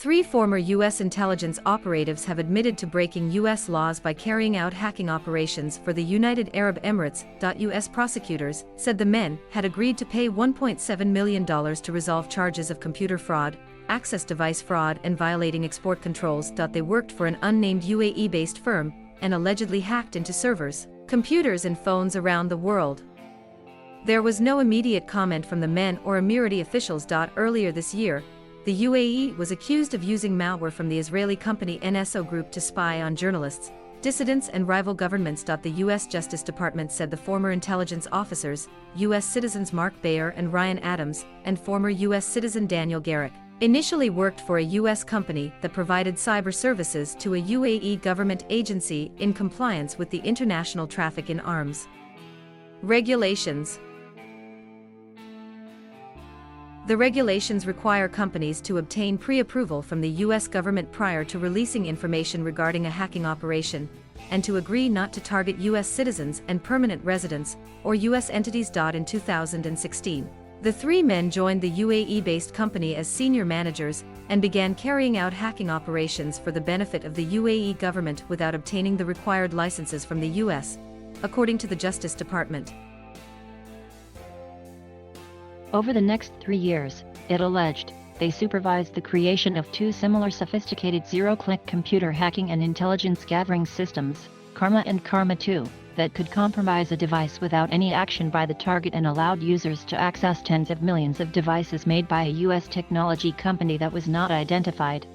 Three former U.S. intelligence operatives have admitted to breaking U.S. laws by carrying out hacking operations for the United Arab Emirates. U.S. prosecutors said the men had agreed to pay $1.7 million to resolve charges of computer fraud, access device fraud, and violating export controls. They worked for an unnamed UAE-based firm and allegedly hacked into servers, computers, and phones around the world. There was no immediate comment from the men or Emirati officials. Earlier this year, the UAE was accused of using malware from the Israeli company NSO Group to spy on journalists, dissidents, and rival governments. The U.S. Justice Department said the former intelligence officers, U.S. citizens Mark Bayer and Ryan Adams, and former U.S. citizen Daniel Garrick, initially worked for a U.S. company that provided cyber services to a UAE government agency in compliance with the International Traffic in Arms regulations. The regulations require companies to obtain pre-approval from the U.S. government prior to releasing information regarding a hacking operation, and to agree not to target U.S. citizens and permanent residents, or U.S. entities. In 2016, the three men joined the UAE-based company as senior managers and began carrying out hacking operations for the benefit of the UAE government without obtaining the required licenses from the U.S., according to the Justice Department. Over the next 3 years, it alleged, they supervised the creation of two similar sophisticated zero-click computer hacking and intelligence gathering systems, Karma and Karma 2, that could compromise a device without any action by the target and allowed users to access tens of millions of devices made by a U.S. technology company that was not identified.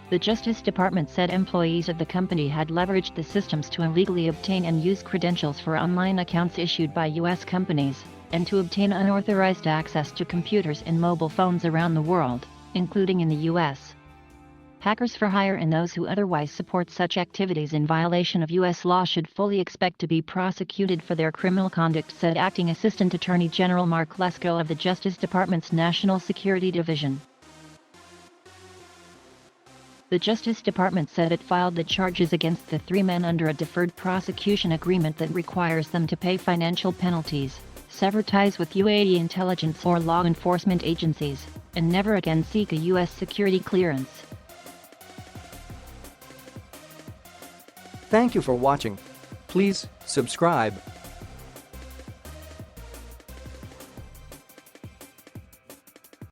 The Justice Department said employees of the company had leveraged the systems to illegally obtain and use credentials for online accounts issued by U.S. companies, and to obtain unauthorized access to computers and mobile phones around the world, including in the U.S. Hackers for hire and those who otherwise support such activities in violation of U.S. law should fully expect to be prosecuted for their criminal conduct, said Acting Assistant Attorney General Mark Lesko of the Justice Department's National Security Division. The Justice Department said it filed the charges against the three men under a deferred prosecution agreement that requires them to pay financial penalties, sever ties with UAE intelligence or law enforcement agencies, and never again seek a U.S. security clearance. Thank you for watching. Please subscribe.